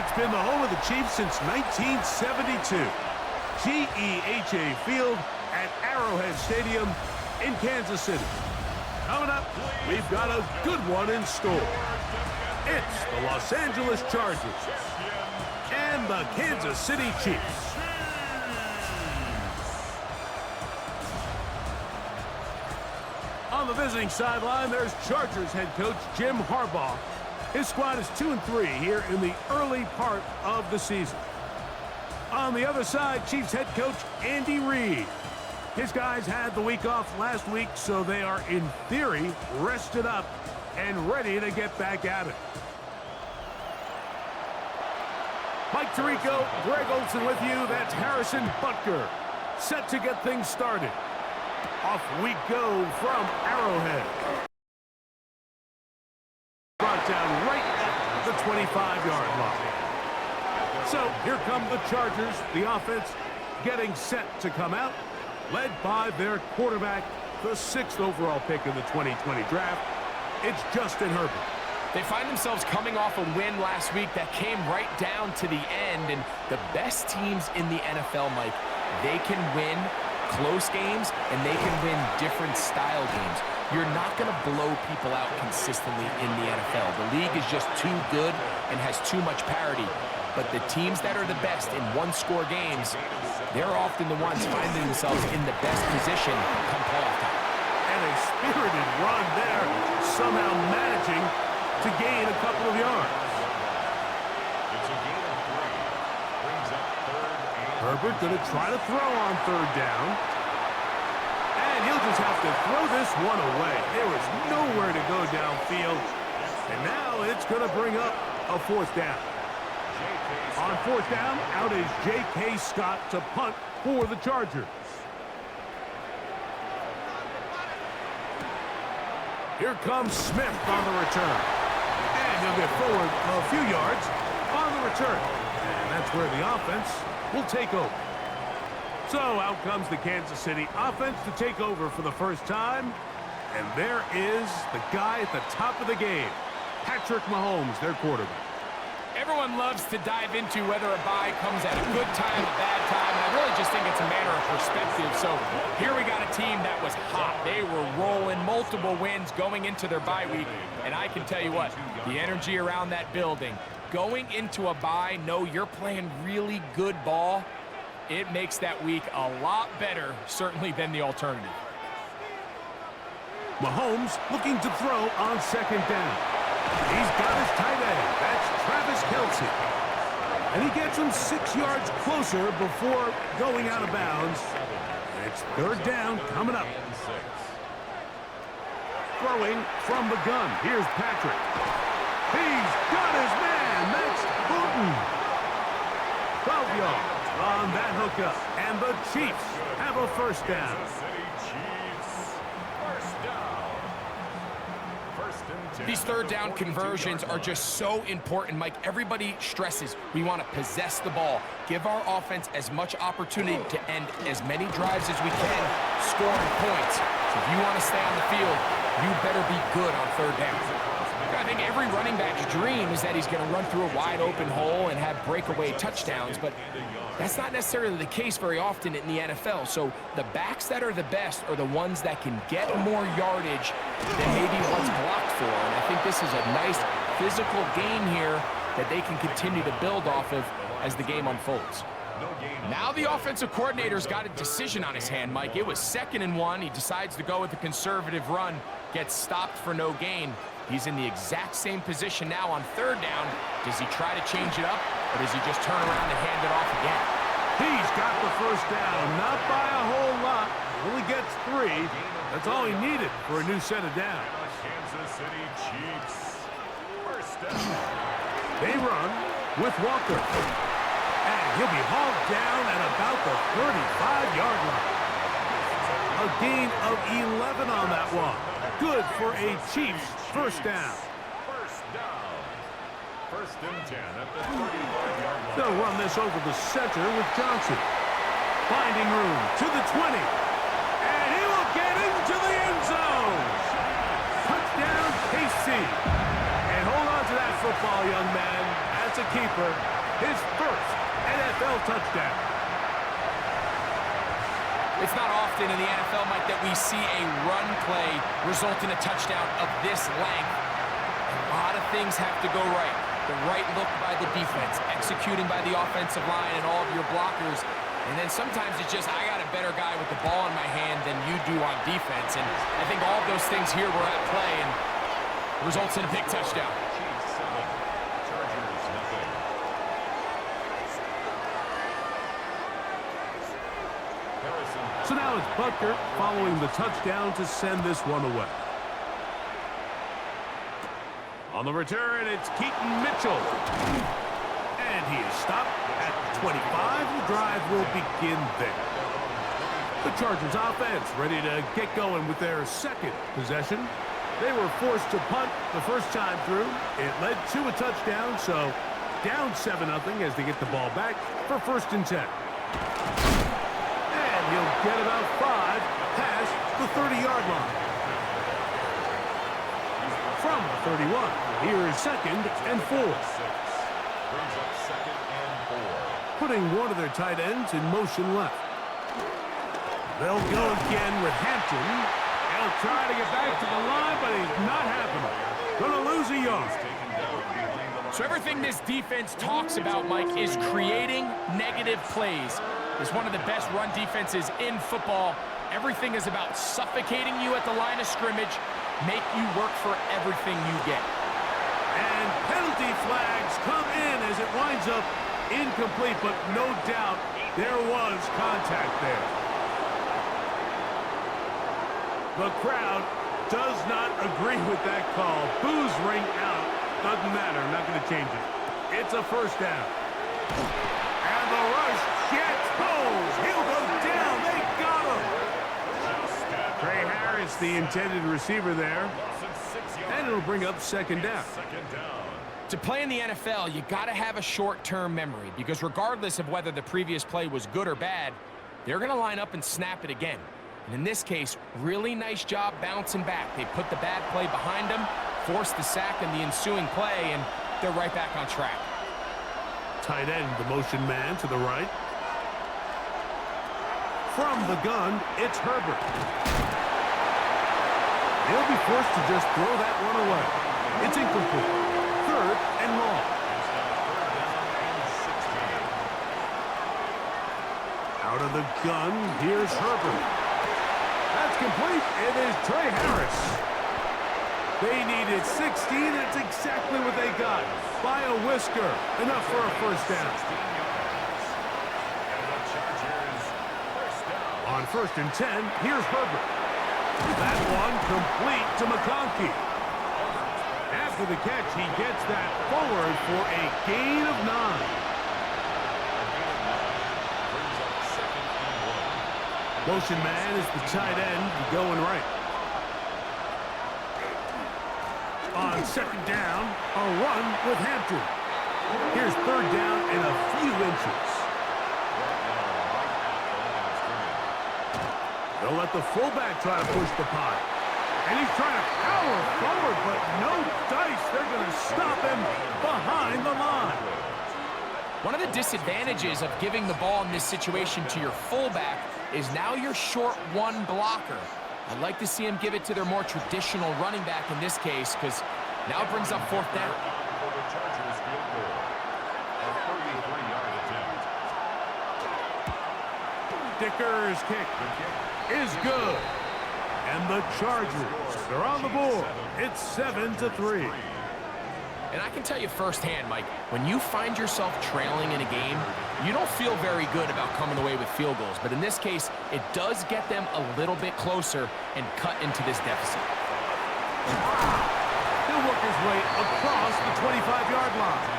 It's been the home of the Chiefs since 1972. GEHA Field at Arrowhead Stadium in Kansas City. Coming up, we've got a good one in store. It's the Los Angeles Chargers and the Kansas City Chiefs. On the visiting sideline, there's Chargers head coach Jim Harbaugh. His squad is 2-3 here in the early part of the season. On the other side, Chiefs head coach Andy Reid. His guys had the week off last week, so they are, in theory, rested up and ready to get back at it. Mike Tirico, Greg Olson with you. That's Harrison Butker, set to get things started. Off we go from Arrowhead. Brought down right at the 25-yard line. So here come the Chargers, the offense getting set to come out, led by their quarterback, the 6th overall pick in the 2020 draft. It's Justin Herbert. They find themselves coming off a win last week that came right down to the end, and the best teams in the NFL, Mike, they can win close games and they can win different style games. You're not going to blow people out consistently in the NFL. The league is just too good and has too much parity. But the teams that are the best in one-score games, they're often the ones finding themselves in the best position come playoff time. And a spirited run there, somehow managing to gain a couple of yards. It's a gain of 3. Brings up 3rd and Herbert going to try to throw on 3rd down. And he'll just have to throw this one away. There was nowhere to go downfield. And now it's going to bring up a 4th down. On 4th down, out is J.K. Scott to punt for the Chargers. Here comes Smith on the return. And he'll get forward a few yards on the return. And that's where the offense will take over. So out comes the Kansas City offense to take over for the first time. And there is the guy at the top of the game, Patrick Mahomes, their quarterback. Everyone loves to dive into whether a bye comes at a good time, a bad time, and I really just think it's a matter of perspective. So here we got a team that was hot. They were rolling, multiple wins going into their bye week, and I can tell you what, the energy around that building, going into a bye, know you're playing really good ball, it makes that week a lot better, certainly, than the alternative. Mahomes looking to throw on 2nd down. He's got his tight end. That's Travis Kelce. And he gets him 6 yards closer before going out of bounds. And it's 3rd down coming up. Throwing from the gun. Here's Patrick. He's got his man. That's Booten. 12 yards on that hookup. And the Chiefs have a 1st down. These 3rd down conversions are just so important, Mike. Everybody stresses we want to possess the ball, give our offense as much opportunity to end as many drives as we can, scoring points. So if you want to stay on the field, you better be good on 3rd down. I think every running back's dream is that he's going to run through a wide open hole and have breakaway touchdowns, but that's not necessarily the case very often in the NFL. So the backs that are the best are the ones that can get more yardage than maybe what's blocked for. And I think this is a nice physical game here that they can continue to build off of as the game unfolds. Now the offensive coordinator's got a decision on his hand, Mike. It was 2nd and 1. He decides to go with a conservative run, gets stopped for no gain. He's in the exact same position now on 3rd down. Does he try to change it up, or does he just turn around and hand it off again? He's got the 1st down, not by a whole lot. Only gets 3. That's all he needed for a new set of downs. Kansas City Chiefs. 1st down. They run with Walker. And he'll be hauled down at about the 35-yard line. A gain of 11 on that one. Good for a Chiefs 1st down. 1st down. 1st and 10 at the 35-yard line. They'll run this over the center with Johnson. Finding room to the 20. And he will get into the end zone. Touchdown, KC. And hold on to that football, young man. That's That's a keeper. His first NFL touchdown. It's not often in the NFL, Mike, that we see a run play result in a touchdown of this length. A lot of things have to go right. The right look by the defense, executing by the offensive line and all of your blockers. And then sometimes it's just, I got a better guy with the ball in my hand than you do on defense. And I think all of those things here were at play and results in a big touchdown. So now it's Butker following the touchdown to send this one away. On the return, it's Keaton Mitchell. And he is stopped at 25. The drive will begin there. The Chargers offense ready to get going with their second possession. They were forced to punt the first time through. It led to a touchdown, so down 7-0 as they get the ball back for 1st and 10. And he'll get about 5 past the 30-yard line. From the 31, here is 2nd and 4. Brings up 2nd and 4. Putting one of their tight ends in motion left. They'll go again with Hampton. He'll try to get back to the line, but he's not happening. Gonna lose a yard. So everything this defense talks about, Mike, is creating negative plays. It's one of the best run defenses in football. Everything is about suffocating you at the line of scrimmage, make you work for everything you get. And penalty flags come in as it winds up incomplete, but no doubt there was contact there. The crowd does not agree with that call. Boos ring out. Doesn't matter. Not going to change it. It's a 1st down. And the rush gets Bowles. He'll go down. They got him. Trey Harris, the intended receiver there. And it'll bring up 2nd down. To play in the NFL, you got to have a short-term memory because regardless of whether the previous play was good or bad, they're going to line up and snap it again. And in this case, really nice job bouncing back. They put the bad play behind them, forced the sack in the ensuing play, and they're right back on track. Tight end, the motion man to the right. From the gun, it's Herbert. He'll be forced to just throw that one away. It's incomplete. 3rd and long. Out of the gun, here's Herbert. That's complete. It is Trey Harris. They needed 16. That's exactly what they got. By a whisker. Enough for a 1st down. On 1st and 10, here's Herbert. That one complete to McConkey. After the catch, he gets that forward for a gain of 9. Motion man is the tight end going right. On 2nd down, a run with Hampton. Here's 3rd down and a few inches. They'll let the fullback try to push the pot. And he's trying to power forward, but no dice. They're going to stop him behind the line. One of the disadvantages of giving the ball in this situation to your fullback is now your short one blocker. I'd like to see him give it to their more traditional running back in this case because now it brings up 4th down. Dicker's kick is good. And the Chargers, they're on the board. It's 7-3. And I can tell you firsthand, Mike, when you find yourself trailing in a game, you don't feel very good about coming away with field goals. But in this case, it does get them a little bit closer and cut into this deficit. He'll work his way across the 25-yard line.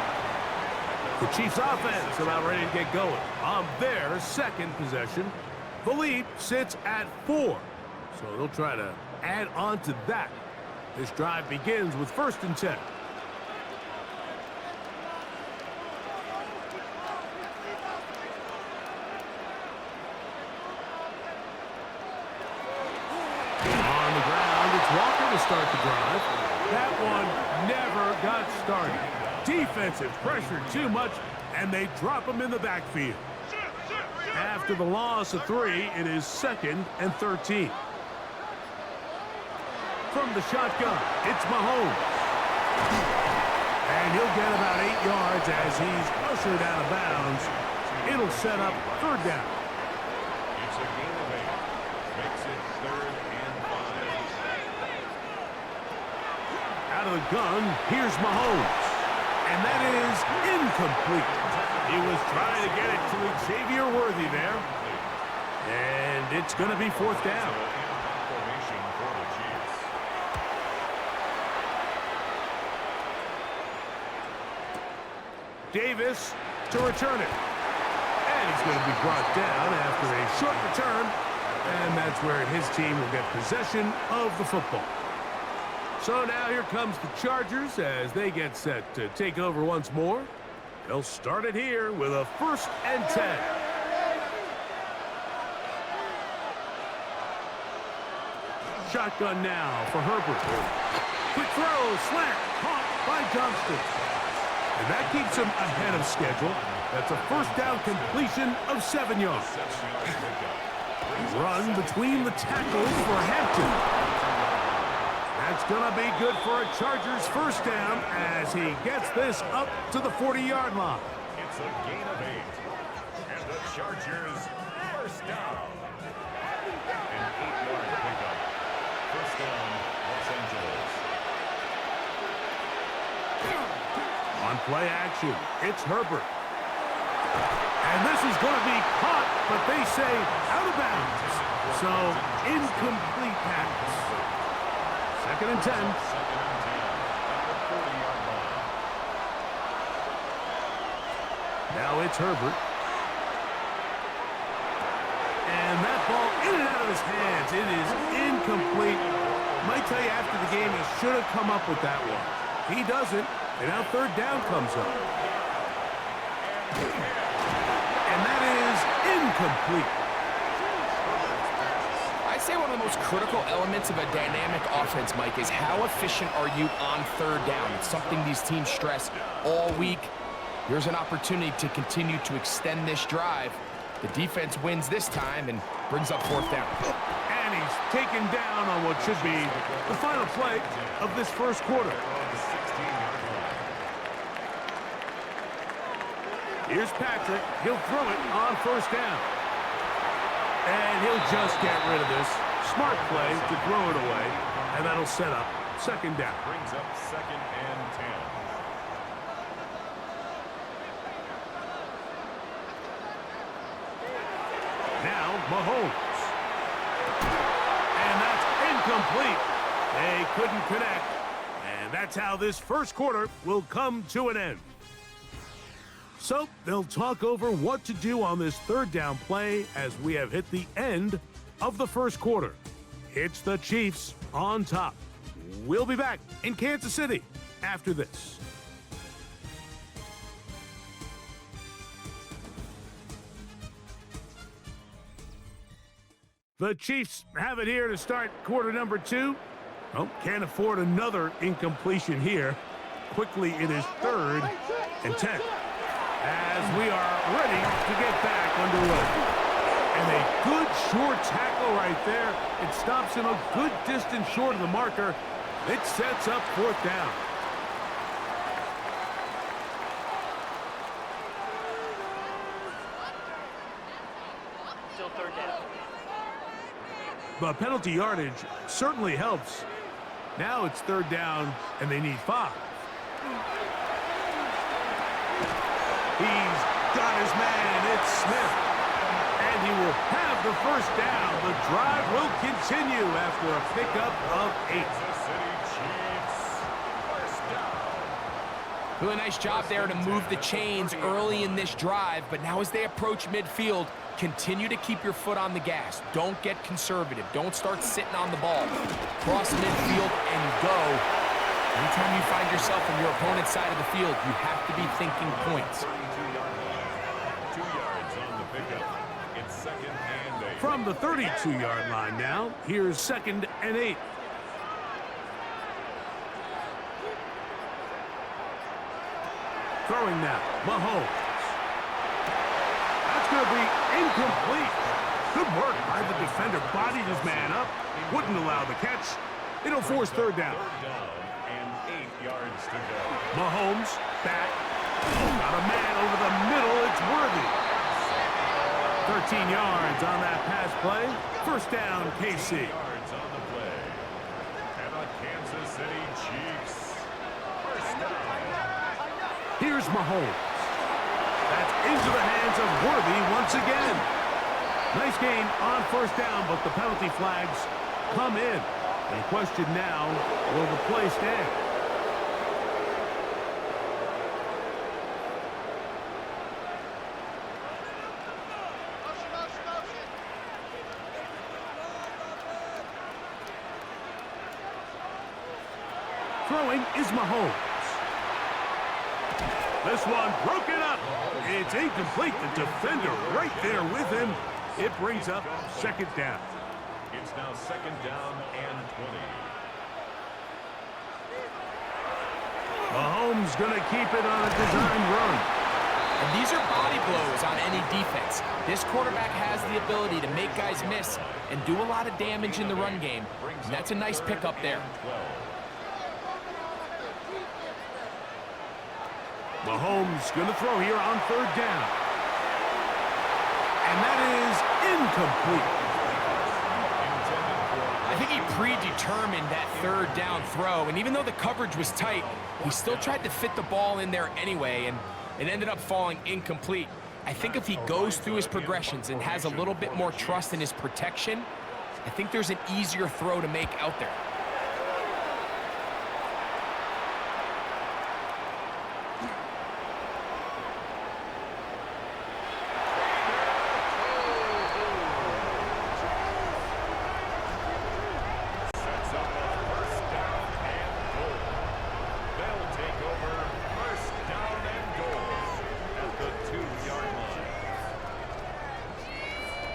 The Chiefs' offense about ready to get going on their 2nd possession. The lead sits at 4, so they'll try to add on to that. This drive begins with 1st and 10. To start the drive. That one never got started. Defensive pressure too much, and they drop him in the backfield. After the loss of 3, it is 2nd and 13. From the shotgun, it's Mahomes. And he'll get about 8 yards as he's ushered out of bounds. It'll set up 3rd down. It's a gain of 8. Makes it 3rd and 5. Out of the gun, here's Mahomes. And that is incomplete. He was trying to get it to Xavier Worthy there. And it's going to be 4th down. Formation for the Chiefs. Davis to return it. And he's going to be brought down after a short return. And that's where his team will get possession of the football. So now here comes the Chargers as they get set to take over once more. They'll start it here with a 1st and 10. Shotgun now for Herbert. Quick throw, slant, caught by Johnston. And that keeps him ahead of schedule. That's a 1st down completion of 7 yards. Run between the tackles for Hampton. That's going to be good for a Chargers 1st down as he gets this up to the 40-yard line. It's a gain of 8. And the Chargers 1st down. An 8-yard pickup. 1st down, Los Angeles. On play action, it's Herbert. And this is going to be caught, but they say out of bounds. So, incomplete pass. 2nd and 10. 2nd and 10 at the 40-yard line. Now it's Herbert. And that ball in and out of his hands. It is incomplete. Might tell you after the game he should have come up with that one. He doesn't, and now 3rd down comes up. And that is incomplete. I'd say one of the most critical elements of a dynamic offense, Mike, is how efficient are you on 3rd down. It's something these teams stress all week. Here's an opportunity to continue to extend this drive. The defense wins this time and brings up 4th down. And he's taken down on what should be the final play of this 1st quarter. Here's Patrick. He'll throw it on 1st down. And he'll just get rid of this. Smart play to throw it away. And that'll set up 2nd down. Brings up 2nd and 10. Now Mahomes. And that's incomplete. They couldn't connect. And that's how this 1st quarter will come to an end. So they'll talk over what to do on this 3rd down play as we have hit the end of the 1st quarter. It's the Chiefs on top. We'll be back in Kansas City after this. The Chiefs have it here to start quarter number 2. Oh, can't afford another incompletion here. Quickly, it is 3rd and 10. As we are ready to get back underway. And a good short tackle right there. It stops him a good distance short of the marker. It sets up 4th down. Still 3rd down. The penalty yardage certainly helps. Now it's 3rd down, and they need 5. He's got his man. It's Smith. And he will have the 1st down. The drive will continue after a pickup of 8. Kansas City Chiefs 1st down. Really nice job there to move the chains early in this drive, but now as they approach midfield, continue to keep your foot on the gas. Don't get conservative. Don't start sitting on the ball. Cross midfield and go. Anytime you find yourself on your opponent's side of the field, you have to be thinking points. 32-yard line. 2 yards on the pickup. It's 2nd and 8. From the 32-yard line now, here's 2nd and 8. Throwing now, Mahomes. That's going to be incomplete. Good work by the defender. Bodied his man up. Wouldn't allow the catch. It'll force third down. Third down and 8 yards to go. Mahomes, back. Got a man over the middle. It's Worthy. 13 yards on that pass play. First down, KC. Yards on the play. And the Kansas City Chiefs. First down. Here's Mahomes. That's into the hands of Worthy once again. Nice gain on first down, but the penalty flags come in. And the question now, will the play stand? Throwing is Mahomes. This one broken up. It's incomplete. The defender right there with him. It brings up second down. It's now second down and 20. Mahomes going to keep it on a design run. And these are body blows on any defense. This quarterback has the ability to make guys miss and do a lot of damage in the run game. And that's a nice pickup there. Mahomes going to throw here on third down. And that is incomplete. I think he predetermined that third down throw, and even though the coverage was tight, he still tried to fit the ball in there anyway, and it ended up falling incomplete. I think if he goes through his progressions and has a little bit more trust in his protection, I think there's an easier throw to make out there.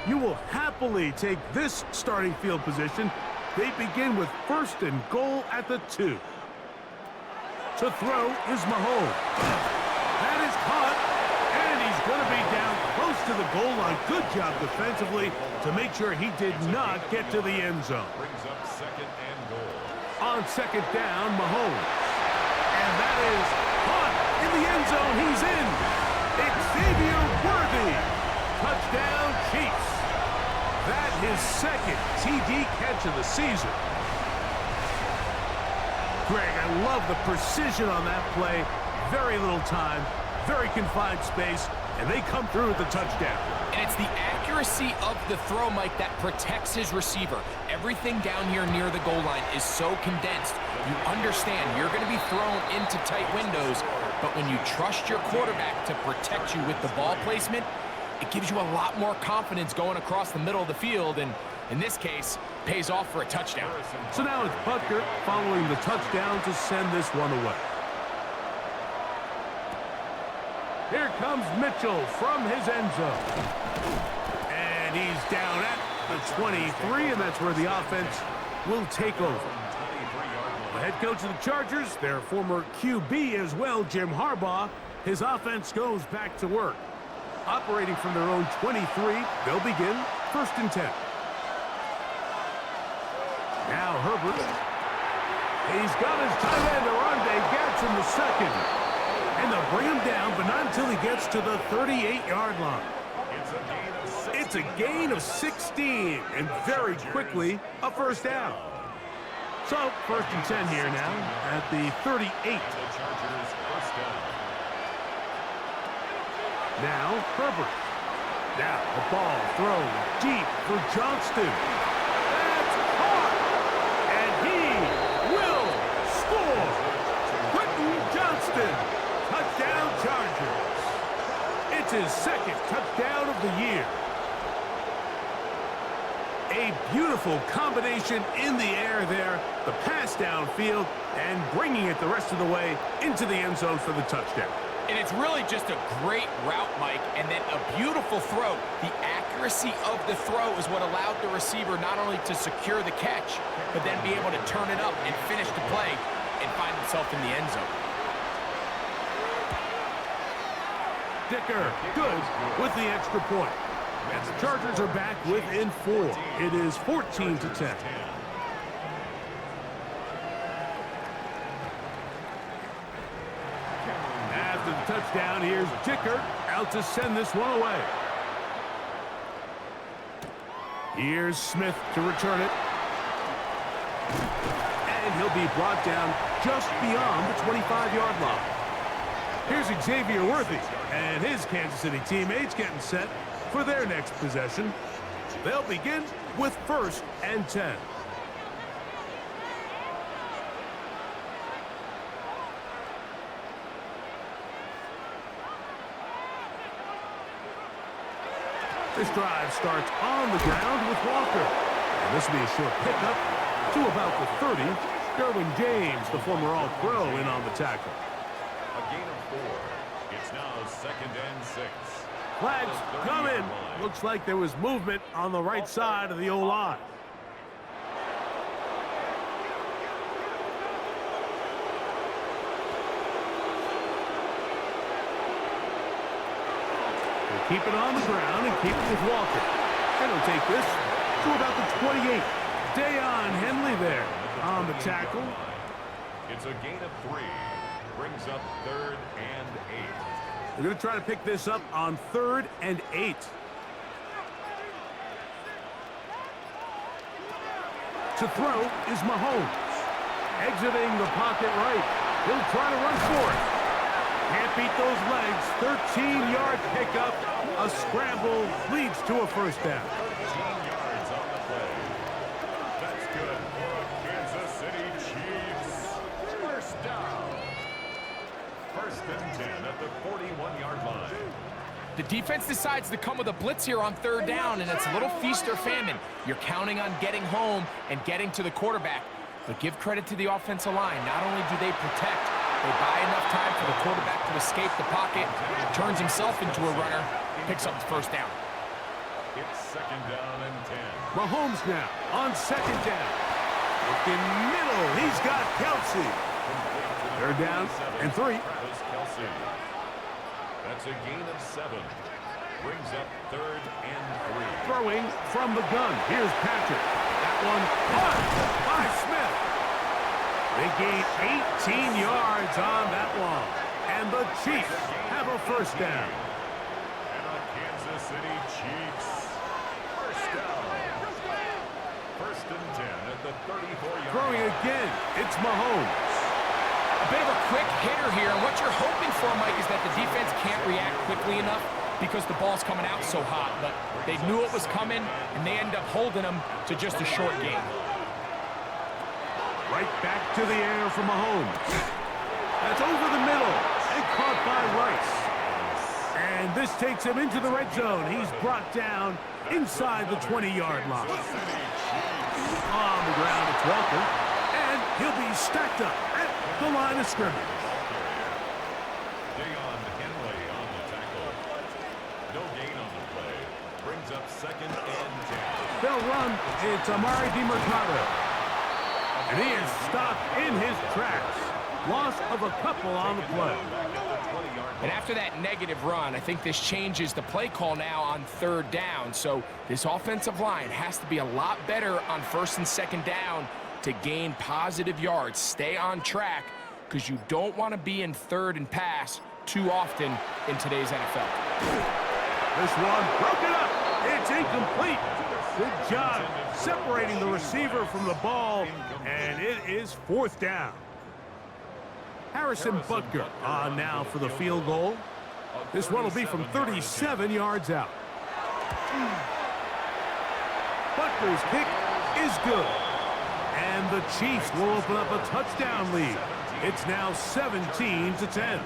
You will happily take this starting field position. They begin with first and goal at the 2. To throw is Mahomes. That is caught, and he's going to be down close to the goal line. Good job defensively to make sure he did not get to the end zone. Brings up second and goal. On second down, Mahomes. And that is caught in the end zone. He's in. Xavier Worthy. Touchdown, Chiefs. That his second TD catch of the season. Greg, I love the precision on that play. Very little time, very confined space, and they come through with the touchdown. And it's the accuracy of the throw, Mike, that protects his receiver. Everything down here near the goal line is so condensed. You understand you're going to be thrown into tight windows, but when you trust your quarterback to protect you with the ball placement, it gives you a lot more confidence going across the middle of the field, and in this case, pays off for a touchdown. So now it's Butker following the touchdown to send this one away. Here comes Mitchell from his end zone. And he's down at the 23, and that's where the offense will take over. The head coach of the Chargers, their former QB as well, Jim Harbaugh, his offense goes back to work. Operating from their own 23, they'll begin first and 10. Now Herbert. He's got his tight end, Arande Gatz, in the second. And they'll bring him down, but not until he gets to the 38-yard line. It's a gain of 16, and very quickly, a first down. So, first and 10 here now at the 38. Now, Herbert. Now, the ball thrown deep for Johnston. That's caught! And he will score! Quentin Johnston, touchdown Chargers. It's his second touchdown of the year. A beautiful combination in the air there, the pass downfield, and bringing it the rest of the way into the end zone for the touchdown. And it's really just a great route, Mike, and then a beautiful throw. The accuracy of the throw is what allowed the receiver not only to secure the catch, but then be able to turn it up and finish the play and find himself in the end zone. sticker. Good with the extra point. And the Chargers are back within 4. It is 14-10. After the touchdown, here's Dicker out to send this one away. Here's Smith to return it. And he'll be brought down just beyond the 25-yard line. Here's Xavier Worthy and his Kansas City teammates getting set for their next possession. They'll begin with 1st and 10. This drive starts on the ground with Walker. And this will be a short pickup to about the 30. Derwin James, the former All-Pro, in on the tackle. A gain of 4. It's now 2nd and 6. Flags come in. Looks like there was movement on the right side of the O-line. They keep it on the ground and keep it with Walker. And he'll take this to about the 28. Deion Henley there on the tackle. It's a gain of 3. Brings up 3rd and 8. They're going to try to pick this up on 3rd and 8. To throw is Mahomes. Exiting the pocket right. He'll try to run for it. Can't beat those legs. 13-yard pickup. A scramble leads to a 1st down. 13 yards on the play. That's good for the Kansas City Chiefs. 1st down. 1st and 10 at the 41-yard line. The defense decides to come with a blitz here on 3rd down, and it's a little feast or famine. You're counting on getting home and getting to the quarterback. But give credit to the offensive line. Not only do they protect, they buy enough time for the quarterback to escape the pocket, turns himself into a runner, picks up the 1st down. It's 2nd down and 10. Mahomes now on 2nd down. Looking middle. He's got Kelsey. 3rd down and 3. Travis Kelce. That's a gain of 7. Brings up 3rd and 3. Throwing from the gun. Here's Patrick. That one caught by Smith. They gain 18 yards on that one. And the Chiefs have a 1st down. And the Kansas City Chiefs. 1st down. 1st and 10 at the 34-yard Throwing line. again. It's Mahomes. A bit of a quick hitter here, and what you're hoping for, Mike, is that the defense can't react quickly enough because the ball's coming out so hot. But they knew it was coming, and they end up holding them to just a short gain. Right back to the air for Mahomes. That's over the middle and caught by Rice. And this takes him into the red zone. He's brought down inside the 20-yard line. On the ground, it's Walker. And he'll be stacked up at the line of scrimmage. Deion Henley on the tackle. No gain on the play. Brings up 2nd and 10. They'll run. It's Amari DiMercado. And he is stopped in his tracks. Loss of a couple on the play. And after that negative run, I think this changes the play call now on 3rd down. So this offensive line has to be a lot better on 1st and 2nd down to gain positive yards. Stay on track because you don't want to be in 3rd and pass too often in today's NFL. This one broken up. It's incomplete. Good job separating the receiver from the ball, and it is 4th down. Harrison Butker on now for the field goal. This one will be from 37 yards out. Butker's kick is good. And the Chiefs will open up a touchdown lead. It's now 17-10.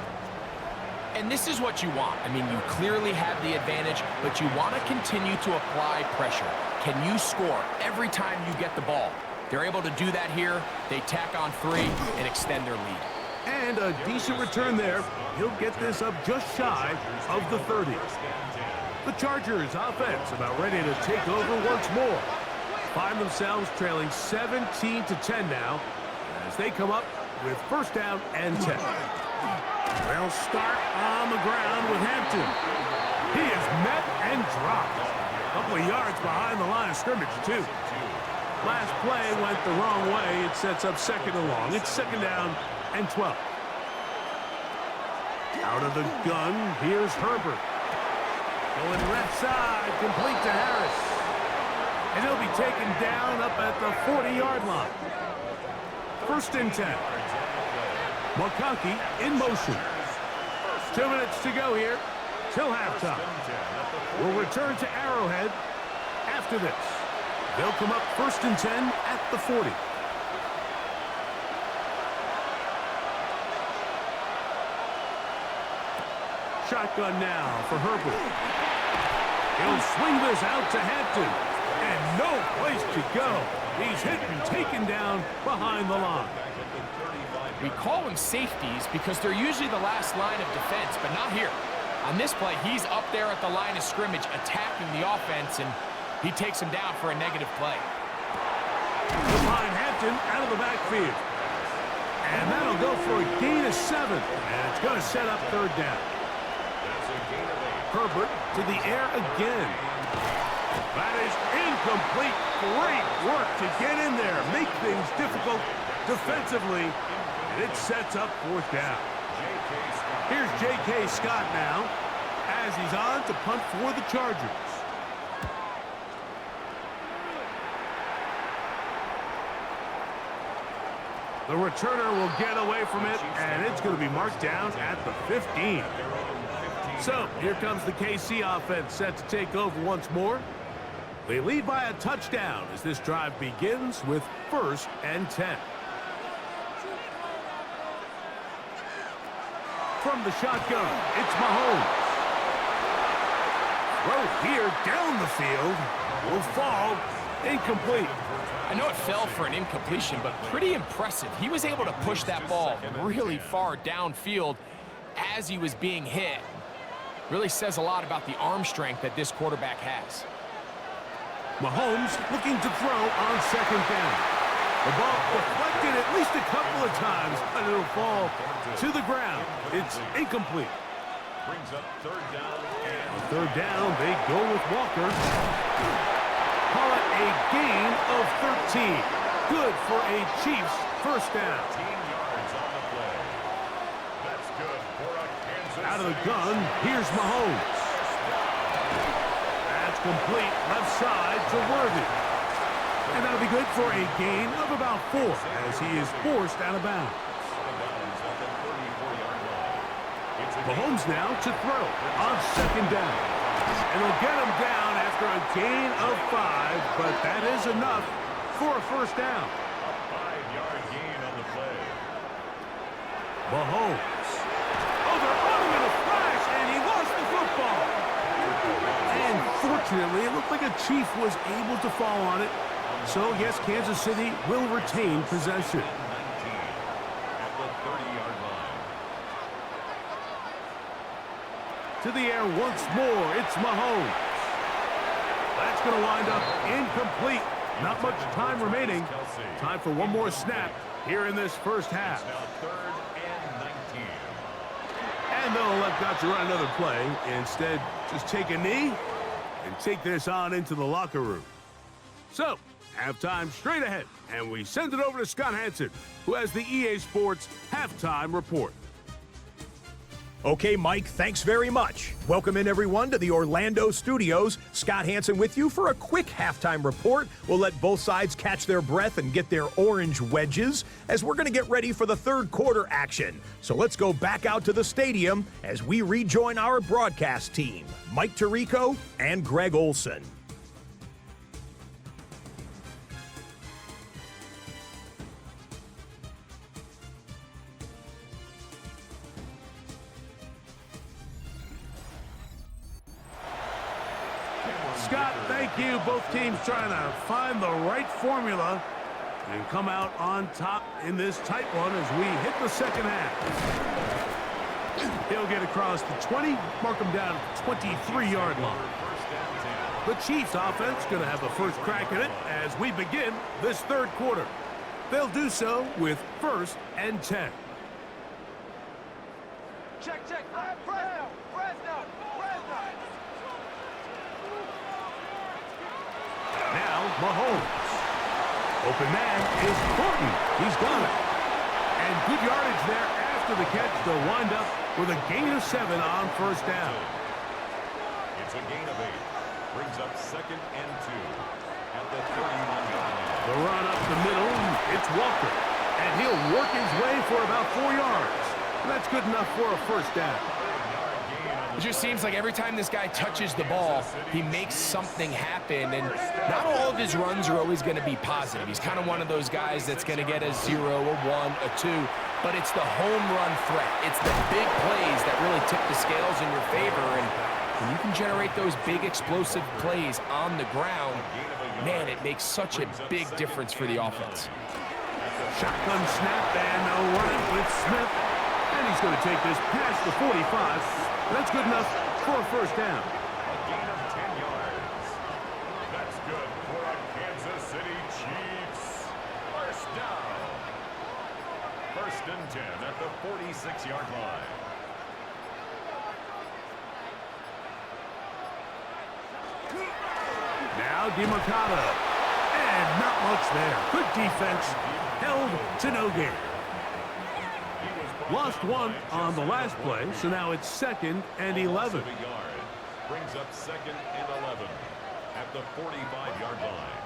And this is what you want. I mean, you clearly have the advantage, but you want to continue to apply pressure. Can you score every time you get the ball? They're able to do that here. They tack on 3 and extend their lead. And a decent return there. He'll get this up just shy of the 30. The Chargers offense about ready to take over once more. Find themselves trailing 17-10 now as they come up with 1st down and 10. They'll start on the ground with Hampton. He is met and dropped. A couple of yards behind the line of scrimmage, too. Last play went the wrong way. It sets up second and long. It's second down and 12. Out of the gun, here's Herbert. Going left side, complete to Harris. And he'll be taken down up at the 40-yard line. First and 10. McConkey in motion. 2 minutes to go here till halftime. We'll return to Arrowhead after this. They'll come up first and 10 at the 40. Shotgun now for Herbert. He'll swing this out to Hampton. And no place to go. He's hit and taken down behind the line. We call them safeties because they're usually the last line of defense, but not here. On this play, he's up there at the line of scrimmage attacking the offense, and he takes him down for a negative play. Behind Hampton out of the backfield. And that'll go for a gain of 7. And it's going to set up third down. Herbert to the air again. That is incomplete. Great work to get in there. Make things difficult defensively. And it sets up fourth down. Here's J.K. Scott now as he's on to punt for the Chargers. The returner will get away from it, and it's going to be marked down at the 15. So here comes the KC offense set to take over once more. They lead by a touchdown as this drive begins with first and 10. From the shotgun, it's Mahomes. Throw here down the field will fall incomplete. I know it fell for an incompletion, but pretty impressive. He was able to push that ball really far downfield as he was being hit. Really says a lot about the arm strength that this quarterback has. Mahomes looking to throw on second down. The ball deflected at least a couple of times, and it'll fall to the ground. It's incomplete. Brings up third down. On third down, they go with Walker. Call it a gain of 13. Good for a Chiefs first down. 15 yards on the play. That's good for a Kansas Out of the City. gun, here's Mahomes. That's complete left side to Worthy. And that'll be good for a gain of about 4 as he is forced out of bounds. Mahomes now to throw on second down. And he'll get him down after a gain of 5, but that is enough for a first down. A 5-yard gain on the play. Mahomes. Oh, they're on him in a flash, and he lost the football. And fortunately, it looked like a Chief was able to fall on it. So, yes, Kansas City will retain possession. 19 at the 30-yard line. To the air once more, it's Mahomes. That's going to wind up incomplete. Not much time remaining. Time for one more snap here in this first half. Now third and 19. And they'll elect not to run another play. Instead, just take a knee and take this on into the locker room. So, halftime straight ahead, and we send it over to Scott Hansen, who has the EA Sports Halftime Report. Okay, Mike, thanks very much. Welcome in, everyone, to the Orlando studios. Scott Hansen with you for a quick halftime report. We'll let both sides catch their breath and get their orange wedges as we're going to get ready for the third quarter action. So let's go back out to the stadium as we rejoin our broadcast team, Mike Tirico and Greg Olson. Scott, thank you. Both teams trying to find the right formula and come out on top in this tight one as we hit the second half. He'll get across the 20, mark him down at the 23-yard line. The Chiefs offense going to have the first crack at it as we begin this third quarter. They'll do so with first and 10. Now, Mahomes. Open man is Thornton. He's got it. And good yardage there after the catch to wind up with a gain of 7 on first down. It's a gain of 8. Brings up 2nd and 2 at the 31-yard line. The run up the middle, it's Walker. And he'll work his way for about 4 yards. That's good enough for a first down. It just seems like every time this guy touches the ball, he makes something happen, and not all of his runs are always going to be positive. He's kind of one of those guys that's going to get a 0, a 1, a 2, but it's the home run threat. It's the big plays that really tip the scales in your favor, and when you can generate those big explosive plays on the ground, man, it makes such a big difference for the offense. Shotgun snap and a run with Smith. And he's going to take this past the 45. That's good enough for a first down. A gain of 10 yards. That's good for a Kansas City Chiefs. First down. 1st and 10 at the 46-yard line. Now DeMarcado. And not much there. Good defense. Held to no gain. Lost 1 on the last play, so now it's 2nd and 11. Brings up 2nd and 11 at the 45-yard line.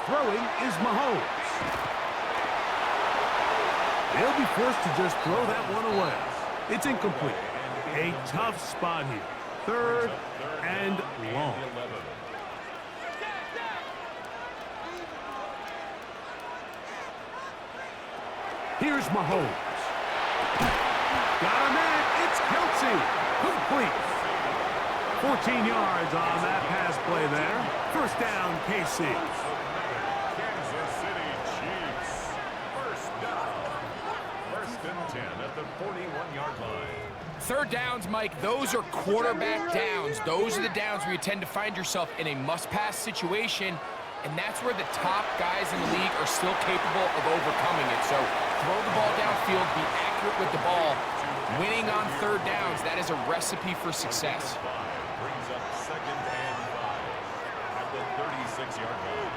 Throwing is Mahomes. They'll be forced to just throw that one away. It's incomplete. A tough spot here. 3rd and long. Here's Mahomes. Got him in. It's Kelsey. Complete. 14 yards on that pass play there. First down, KC. Kansas City Chiefs. First down. 1st and 10 at the 41-yard line. 3rd downs, Mike, those are quarterback downs. Those are the downs where you tend to find yourself in a must-pass situation, and that's where the top guys in the league are still capable of overcoming it. So throw the ball downfield, be accurate with the ball. Winning on 3rd downs, that is a recipe for success. Brings up 2nd and 5 at the 36-yard line.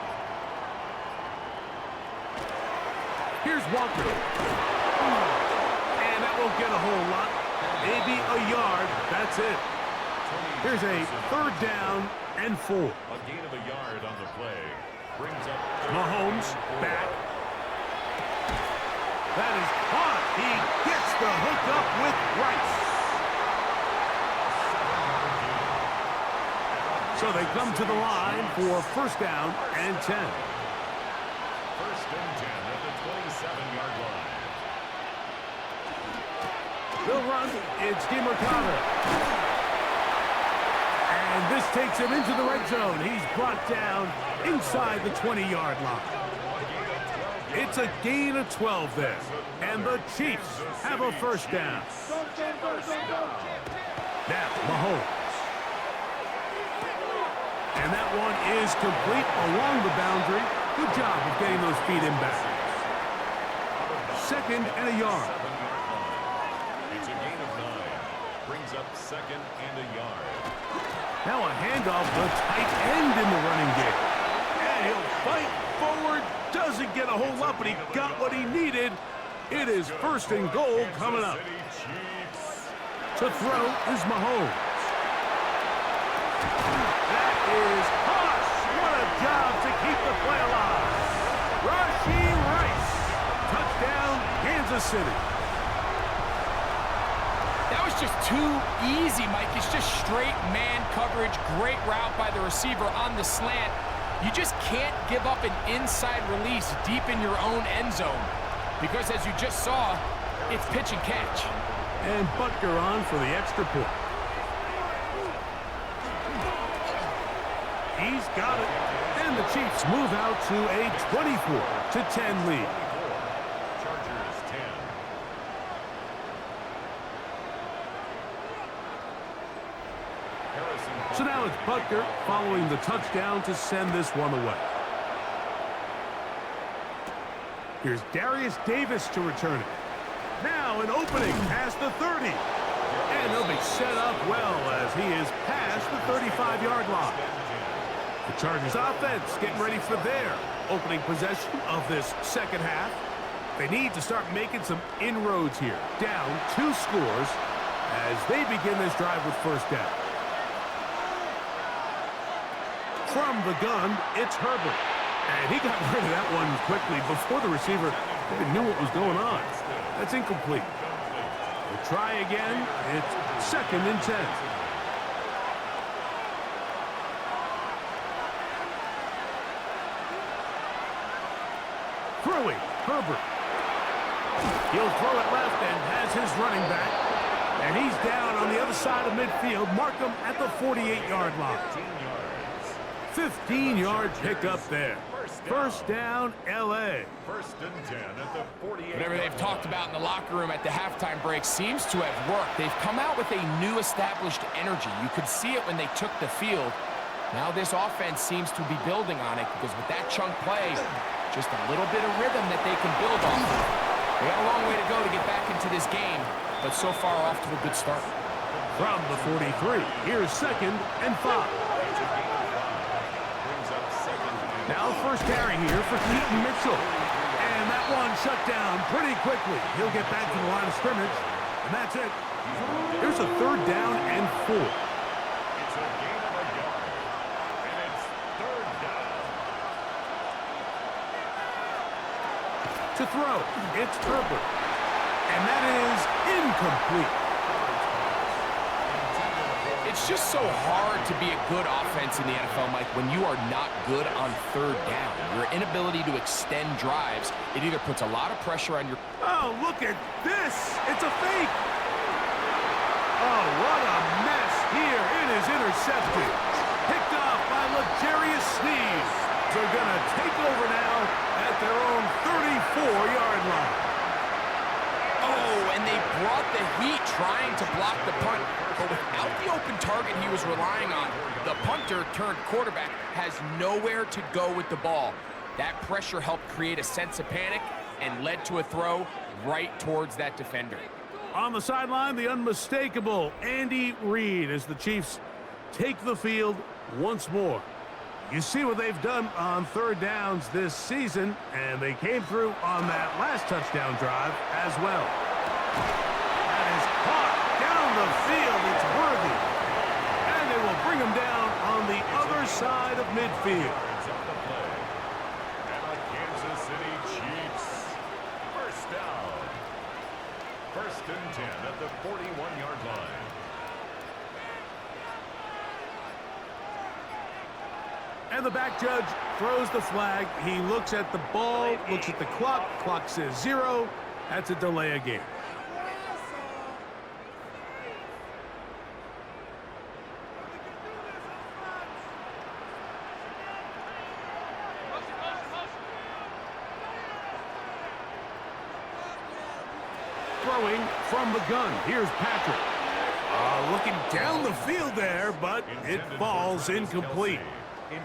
Here's Walker. And that won't get a whole lot. Maybe a yard. That's it. Here's a 3rd down and 4. A gain of a yard on the play. Brings up Mahomes back. That is caught. He gets the hook up with Rice. So they come to the line for first down and 10. 1st and 10 at the 27-yard line. They'll run. It's DeMarcado. And this takes him into the red zone. He's brought down inside the 20-yard line. It's a gain of 12 there. And the Chiefs have a first down. Now, Mahomes. And that one is complete along the boundary. Good job of getting those feet in back. 2nd and a yard. It's a gain of 9. Brings up 2nd and a yard. Now a handoff, the tight end in the running game. And he'll fight forward. Doesn't get a whole lot, but he got what he needed. It is 1st and goal coming up. To throw is Mahomes. That is Hush. What a job to keep the play alive. Rashee Rice. Touchdown, Kansas City. That was just too easy, Mike. It's just straight man coverage. Great route by the receiver on the slant. You just can't give up an inside release deep in your own end zone. Because as you just saw, it's pitch and catch. And Butker on for the extra point. He's got it. And the Chiefs move out to a 24-10 lead. Chargers 10. So now it's Butker following the touchdown to send this one away. Here's Darius Davis to return it. Now now an opening past the 30. And he'll be set up well as he is past the 35-yard line. The Chargers offense getting ready for their opening possession of this second half. They need to start making some inroads here. Down 2 scores as they begin this drive with first down. From the gun, it's Herbert. And he got rid of that one quickly before the receiver even knew what was going on. That's incomplete. We'll try again. It's second and 10. Throwing, Herbert. He'll throw it left and has his running back. And he's down on the other side of midfield. Mark him at the 48-yard line. 15-yard pickup there. First down, L.A. First and 10 at the 48. Whatever they've talked about in the locker room at the halftime break seems to have worked. They've come out with a new established energy. You could see it when they took the field. Now this offense seems to be building on it because with that chunk play, just a little bit of rhythm that they can build off of. They got a long way to go to get back into this game, but so far off to a good start. From the 43, here's second and 5. Now first carry here for Keaton Mitchell. And that one shut down pretty quickly. He'll get back to the line of scrimmage, and that's it. Here's a third down and 4. It's a gain of a yard, and it's third down. To throw, it's Herbert. And that is incomplete. It's just so hard to be a good offense in the NFL, Mike, when you are not good on third down. Your inability to extend drives, it either puts a lot of pressure on your... Oh, look at this. It's a fake. Oh, what a mess here. It is intercepted. Picked off by L'Jarius Sneed. They're going to take over now at their own 34-yard line. Oh, and they brought the heat trying to block the punt. But without the open target he was relying on, the punter turned quarterback has nowhere to go with the ball. That pressure helped create a sense of panic and led to a throw right towards that defender. On the sideline, the unmistakable Andy Reid as the Chiefs take the field once more. You see what they've done on third downs this season, and they came through on that last touchdown drive as well. That is caught down the field. It's worthy. And they will bring him down on the other side of midfield. And the Kansas City Chiefs. First down. First and 10 at the 41-yard line. And the back judge throws the flag. He looks at the ball, looks at the clock. Clock says 0. That's a delay of game. Throwing from the gun. Here's Patrick. Looking down the field there, but it falls incomplete.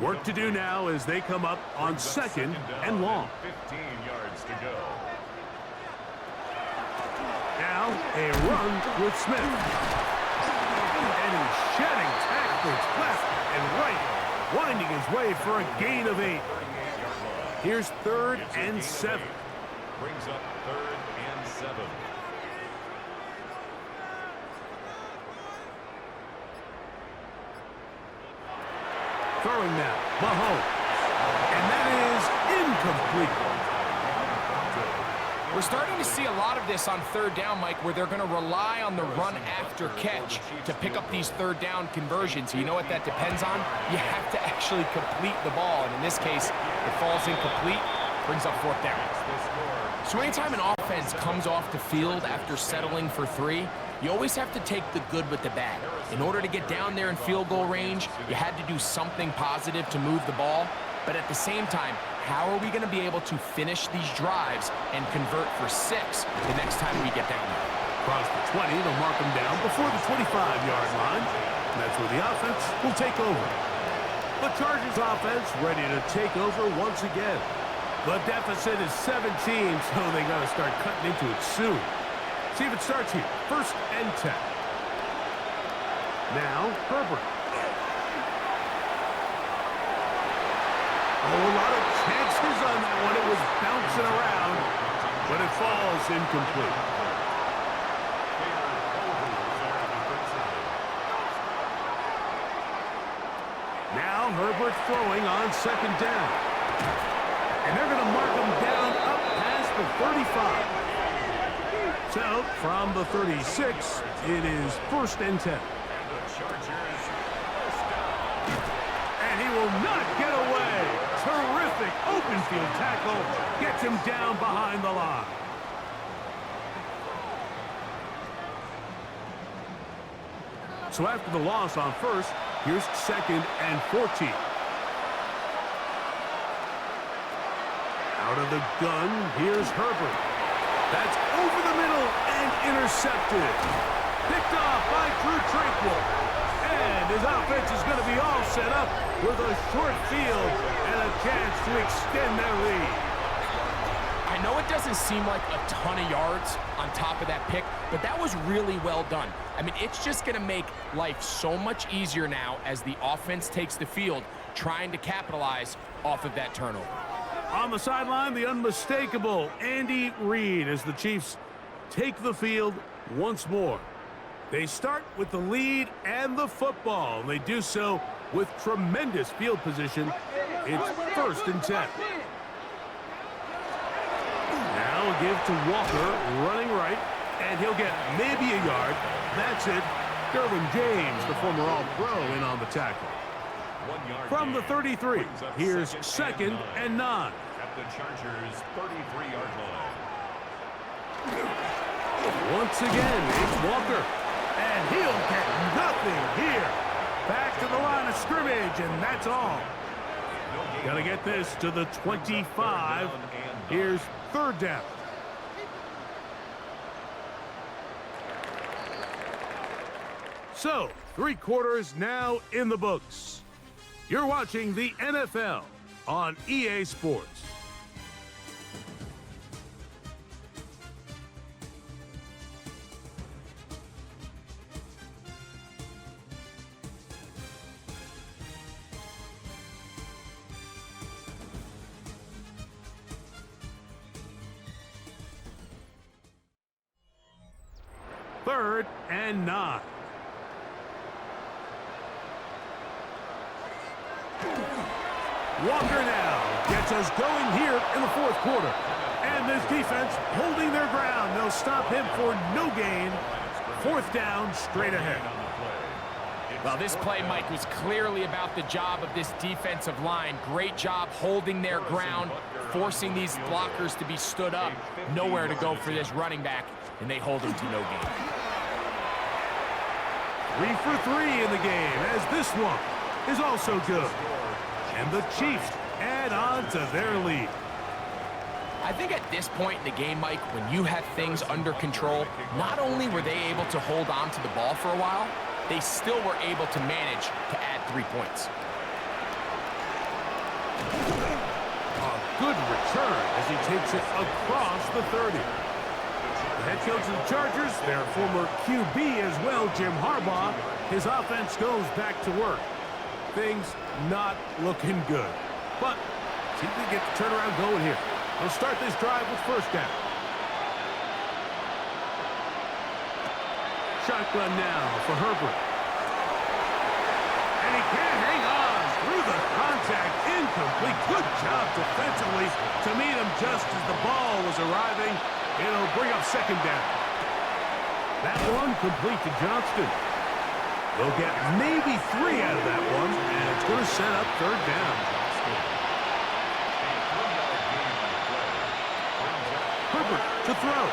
Work to do now as they come up on second and long. 15 yards to go. Now a run with Smith. And he's shedding tackles left and right, winding his way for a gain of 8. Here's third and 7. Brings up third and 7. Throwing now, Mahomes. And that is incomplete. We're starting to see a lot of this on third down, Mike, where they're going to rely on the run after catch to pick up these third down conversions. You know what that depends on? You have to actually complete the ball. And in this case, it falls incomplete, brings up fourth down. So anytime an offense comes off the field after settling for 3, you always have to take the good with the bad. In order to get down there in field goal range, you had to do something positive to move the ball. But at the same time, how are we going to be able to finish these drives and convert for 6 the next time we get down there? Across the 20, they'll mark him down before the 25-yard line. And that's where the offense will take over. The Chargers offense ready to take over once again. The deficit is 17, so they got to start cutting into it soon. See if it starts here. 1st and 10. Now, Herbert. Oh, a lot of chances on that one. It was bouncing around, but it falls incomplete. Now Herbert throwing on 2nd down. And they're going to mark him down up past the 35. So, from the 36, it is 1st and 10. And he will not get away. Terrific open field tackle. Gets him down behind the line. So after the loss on 1st, here's 2nd and 14. Out of the gun, here's Herbert. That's over the middle and intercepted. Picked off by Drew Tranquil. And his offense is going to be all set up with a short field and a chance to extend their lead. I know it doesn't seem like a ton of yards on top of that pick, but that was really well done. I mean, it's just going to make life so much easier now as the offense takes the field, trying to capitalize off of that turnover. On the sideline, the unmistakable Andy Reid as the Chiefs take the field once more. They start with the lead and the football. They do so with tremendous field position. It's 1st and 10. Now a give to Walker, running right, and he'll get maybe a yard. That's it. Derwin James, the former All-Pro, in on the tackle. From the 33, here's 2nd and 9. At the Chargers' 33-yard line. Once again, it's Walker. And he'll get nothing here. Back to the line of scrimmage, and that's all. Got to get this to the 25. Here's 3rd down. So, 3 quarters now in the books. You're watching the NFL on EA Sports. Third and 9. Walker now gets us going here in the 4th quarter. And this defense holding their ground. They'll stop him for no gain. 4th down, straight ahead. Well, this play, Mike, was clearly about the job of this defensive line. Great job holding their ground, forcing these blockers to be stood up. Nowhere to go for this running back, and they hold him to no gain. 3 for 3 in the game, as this one is also good. And the Chiefs add on to their lead. I think at this point in the game, Mike, when you have things under control, not only were they able to hold on to the ball for a while, they still were able to manage to add 3 points. A good return as he takes it across the 30. The head coach of the Chargers, their former QB as well, Jim Harbaugh, his offense goes back to work. Things not looking good. But see if we get the turnaround going here. They'll start this drive with 1st down. Shotgun now for Herbert. And he can't hang on through the contact. Incomplete. Good job defensively to meet him just as the ball was arriving. It'll bring up 2nd down. That one complete to Johnston. They'll get maybe 3 out of that one, and it's going to set up 3rd down. Herbert to throw.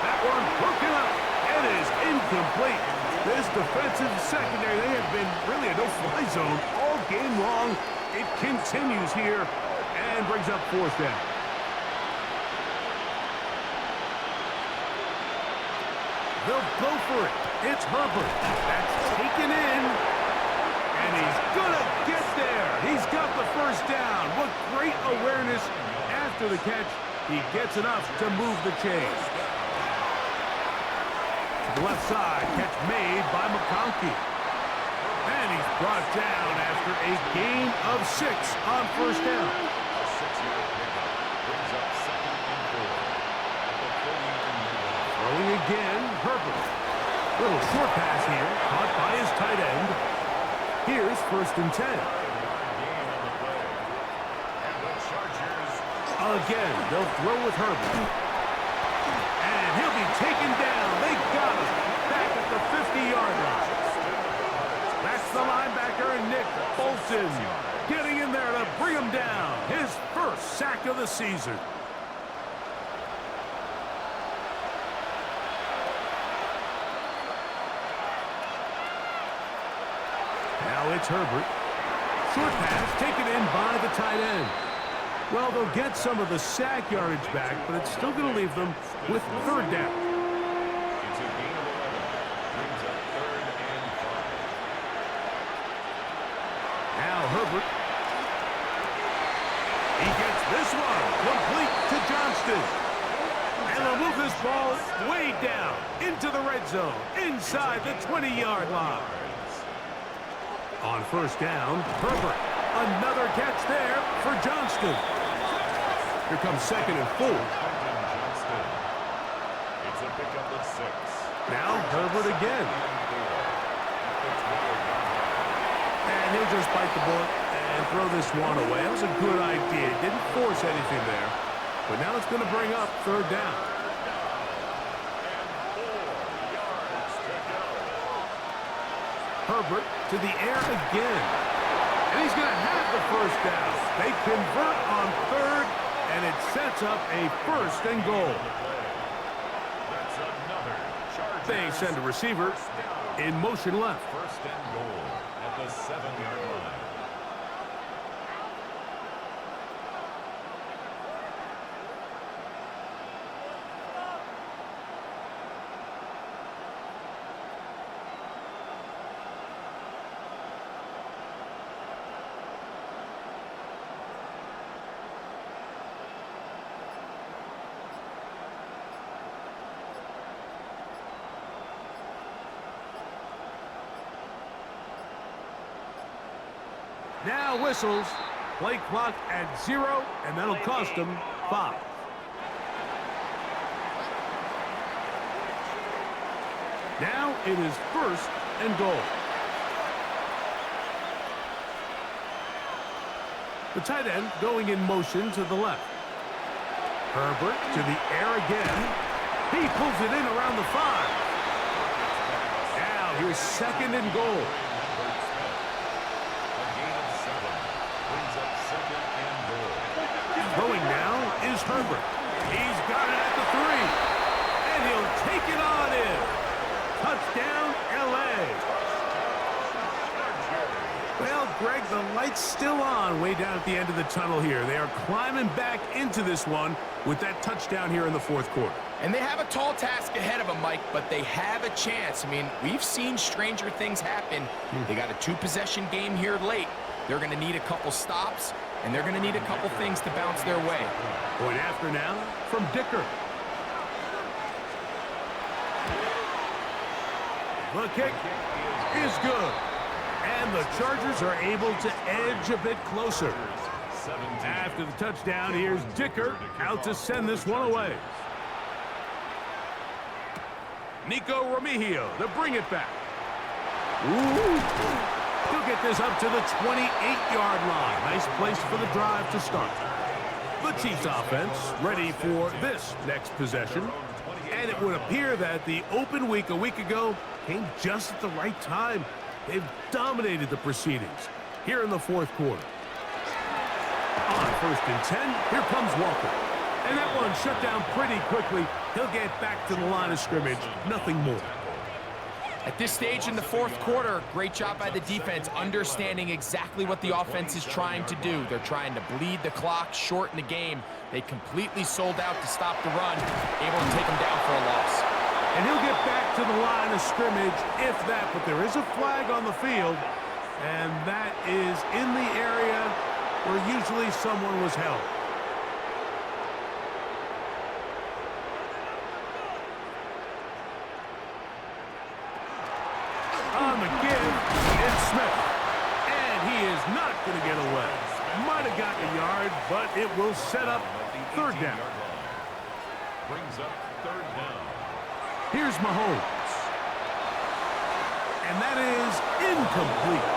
That one broken up. It is incomplete. This defensive secondary, they have been really a no-fly zone all game long. It continues here and brings up 4th down. They'll go for it. It's Herbert. That's taken in. And he's gonna get there. He's got the 1st down. What great awareness after the catch. He gets enough to move the chains. To the left side, catch made by McConkey. And he's brought down after a gain of 6 on first down. A 6-yard pickup brings up 2nd and 4 at the 49-yard line. Throwing again, Herbert. Little short pass here, caught by his tight end. Here's 1st and 10. Gain on the play. And the Chargers Again, they'll throw with Herbert. And he'll be taken down. They got him back at the 50-yard line. That's the linebacker, Nick Bolton, getting in there to bring him down. His first sack of the season. Now it's Herbert. Short pass taken in by the tight end. Well, they'll get some of the sack yardage back, but it's still going to leave them with 3rd down. It's a gain of 11. Brings up 3rd and 5. Now Herbert. He gets this one complete to Johnston. And they'll move this ball way down into the red zone, inside the 20-yard line. On 1st down, Herbert. Another catch there for Johnston. Here comes 2nd and 4. Johnston. It's a pickup of 6. Now Herbert again. And he'll just bite the bullet and throw this one away. That was a good idea. Didn't force anything there. But now it's going to bring up 3rd down. Herbert to the air again. And he's going to have the 1st down. They convert on 3rd, and it sets up a 1st and goal. That's another Chargers. They send a receiver in motion left. 1st and goal at the 7-yard line. Now whistles. Play clock at 0, and that'll cost them 5. Now it is 1st and goal. The tight end going in motion to the left. Herbert to the air again. He pulls it in around the 5. Now here's 2nd and goal. Throwing now is Herbert. He's got it at the 3. And he'll take it on in. Touchdown, L.A. Well, Greg, the light's still on way down at the end of the tunnel here. They are climbing back into this one with that touchdown here in the 4th quarter. And they have a tall task ahead of them, Mike, but they have a chance. I mean, we've seen stranger things happen. They got a 2-possession game here late. They're going to need a couple stops, and they're going to need a couple things to bounce their way. Point after now from Dicker. The kick is good. And the Chargers are able to edge a bit closer. After the touchdown, here's Dicker out to send this one away. Nico Remigio to bring it back. Ooh. He'll get this up to the 28-yard line. Nice place for the drive to start. The Chiefs offense ready for this next possession. And it would appear that the open week a week ago came just at the right time. They've dominated the proceedings here in the 4th quarter. On 1st and 10, here comes Walker. And that one shut down pretty quickly. He'll get back to the line of scrimmage. Nothing more. At this stage in the 4th quarter, great job by the defense, understanding exactly what the offense is trying to do. They're trying to bleed the clock, shorten the game. They completely sold out to stop the run, able to take them down for a loss. And he'll get back to the line of scrimmage, if that, but there is a flag on the field, and that is in the area where usually someone was held. It's Smith. And he is not going to get away. Might have gotten a yard, but it will set up third down. Brings up third down. Here's Mahomes. And that is incomplete.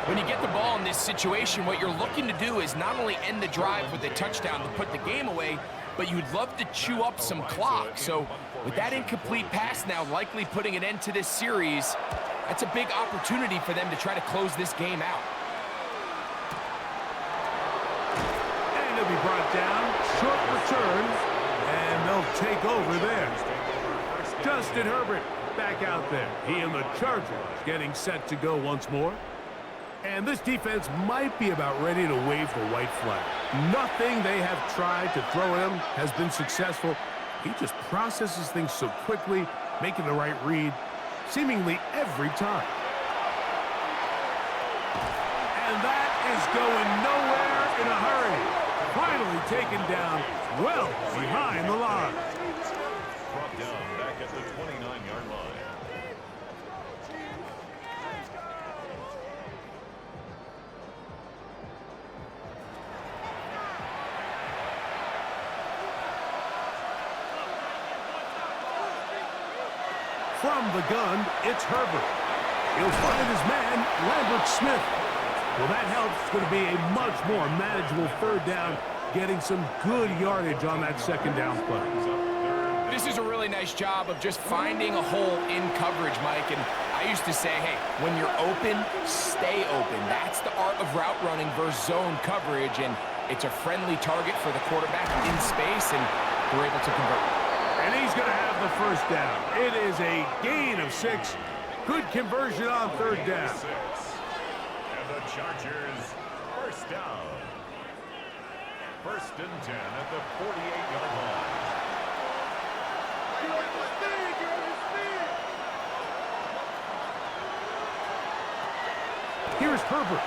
When you get the ball in this situation, what you're looking to do is not only end the drive with a touchdown to put the game away, but you'd love to chew up some clock. So with that incomplete pass now likely putting an end to this series, that's a big opportunity for them to try to close this game out. And he'll be brought down. Short return. And they'll take over there. Justin Herbert back out there. He and the Chargers getting set to go once more. And this defense might be about ready to wave the white flag. Nothing they have tried to throw at him has been successful. He just processes things so quickly, making the right read, seemingly every time. And that is going nowhere in a hurry. Finally taken down well behind the line. Brought down back at the 29-yard line. From the gun, it's Herbert. He'll find his man, Lambert Smith. Well, that helps. It's going to be a much more manageable third down, getting some good yardage on that second down play. This is a really nice job of just finding a hole in coverage, Mike. And I used to say, hey, when you're open, stay open. That's the art of route running versus zone coverage. And it's a friendly target for the quarterback in space, and we're able to convert. And he's going to have the first down. It is a gain of 6. Good conversion on third down. And the Chargers first down. First and 10 at the 48-yard line. Here's Herbert.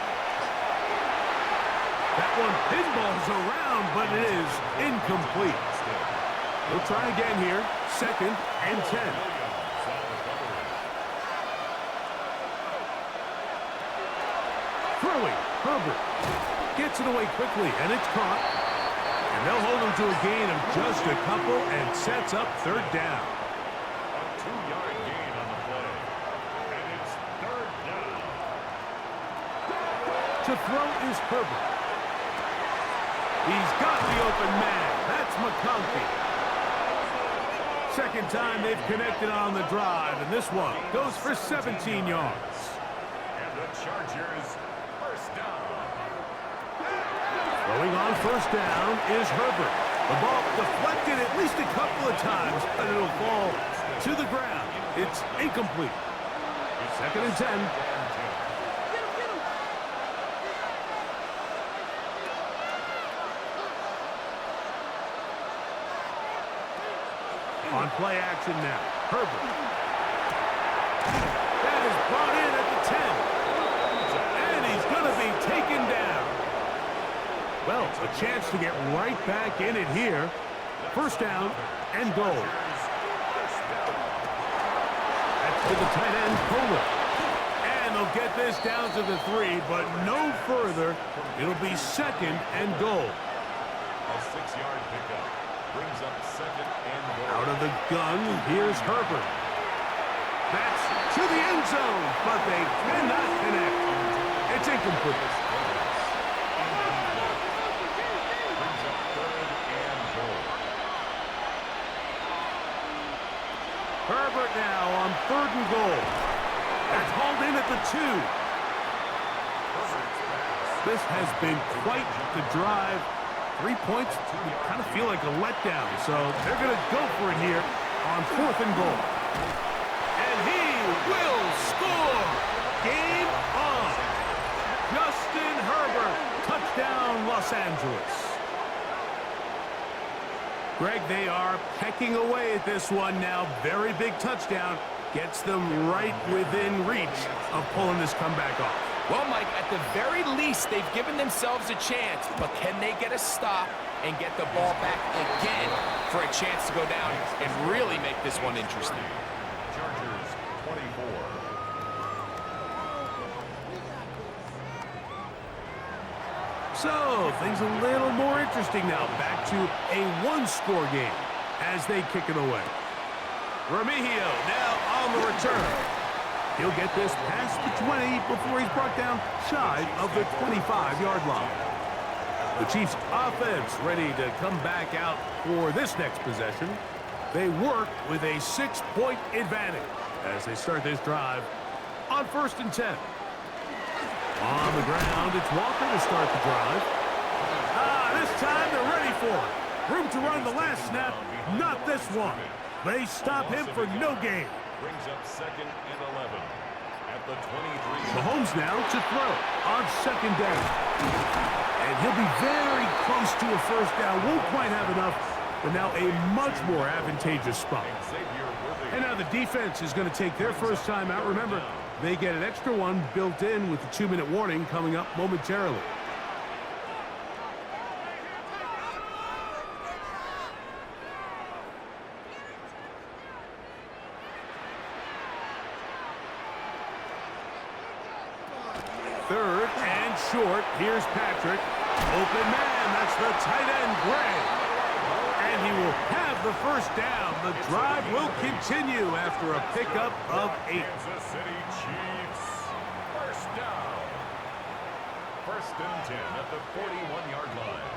That one pinballs around, but it is incomplete. We'll try again here. Second and 10. Throwing. Herbert gets it away quickly, and it's caught. And they'll hold him to a gain of just a couple and sets up third down. A 2-yard gain on the play. And it's third down. To throw is Herbert. He's got the open man. That's McConkey. Second time they've connected on the drive, and this one goes for 17 yards. And the Chargers first down. Throwing on first down is Herbert. The ball deflected at least a couple of times, but it'll fall to the ground. It's incomplete. Second and 10. On play action now, Herbert. That is brought in at the 10. And he's going to be taken down. Well, a chance to get right back in it here. First down and goal. That's to the tight end, Kohler. And they'll get this down to the 3, but no further. It'll be second and goal. A 6-yard pickup. Brings up second and goal. Out of the gun, here's Herbert. That's to the end zone, but they cannot connect. It's incomplete. Brings up third and goal. Herbert now on third and goal. That's hauled in at the 2. This has been quite the drive. 3 points, you kind of feel like a letdown. So they're going to go for it here on fourth and goal. And he will score. Game on. Justin Herbert, touchdown Los Angeles. Greg, they are pecking away at this one now. Very big touchdown. Gets them right within reach of pulling this comeback off. Well, Mike, at the very least, they've given themselves a chance, but can they get a stop and get the ball back again for a chance to go down and really make this one interesting? Chargers 24, So, things a little more interesting now. Back to a one-score game as they kick it away. Remigio now on the return. He'll get this past the 20 before he's brought down shy of the 25-yard line. The Chiefs' offense ready to come back out for this next possession. They work with a 6-point advantage as they start this drive on 1st and 10. On the ground, it's Walker to start the drive. This time they're ready for it. Room to run the last snap, not this one. They stop him for no gain. Brings up 2nd and 11 at the 23. Mahomes now to throw on 2nd down. And he'll be very close to a first down. Won't quite have enough, but now a much more advantageous spot. And now the defense is going to take their first time out. Remember, they get an extra one built in with the 2-minute warning coming up momentarily. Third and short. Here's Patrick. Open man. That's the tight end, Gray. And he will have the first down. The drive will continue after a pickup of 8. Kansas City Chiefs. First down. 1st and 10 at the 41-yard line.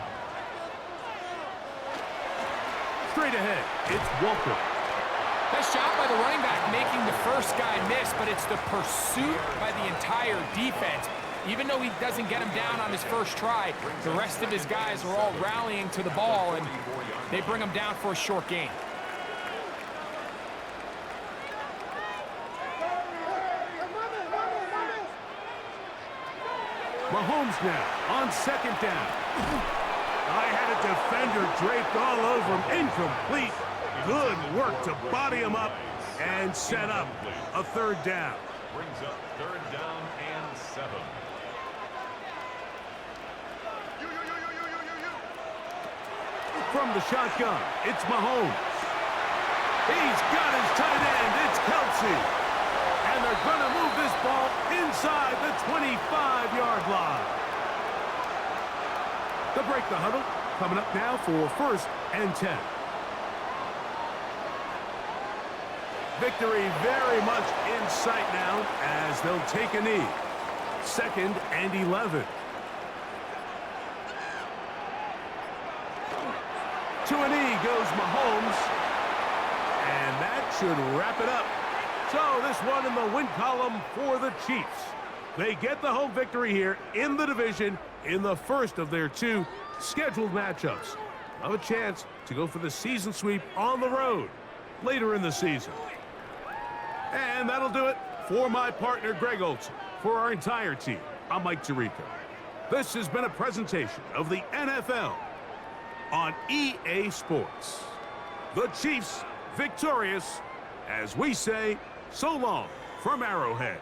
Straight ahead, it's Walker. Nice job by the running back making the first guy miss, but it's the pursuit by the entire defense. Even though he doesn't get him down on his first try, the rest of his guys are all rallying to the ball, and they bring him down for a short gain. Mahomes now on 2nd down. I had a defender draped all over him. Incomplete. Good work to body him up and set up a 3rd down. Brings up 3rd down and 7. From the shotgun, it's Mahomes. He's got his tight end. It's Kelsey. And they're going to move this ball inside the 25-yard line. They'll break the huddle. Coming up now for 1st and 10. Victory very much in sight now as they'll take a knee. 2nd and 11. To a knee goes Mahomes. And that should wrap it up. So this one in the win column for the Chiefs. They get the home victory here in the division in the first of their 2 scheduled matchups. Have a chance to go for the season sweep on the road later in the season. And that'll do it for my partner, Greg Olson. For our entire team, I'm Mike Tirico. This has been a presentation of the NFL on EA Sports. The Chiefs victorious as we say so long from Arrowhead.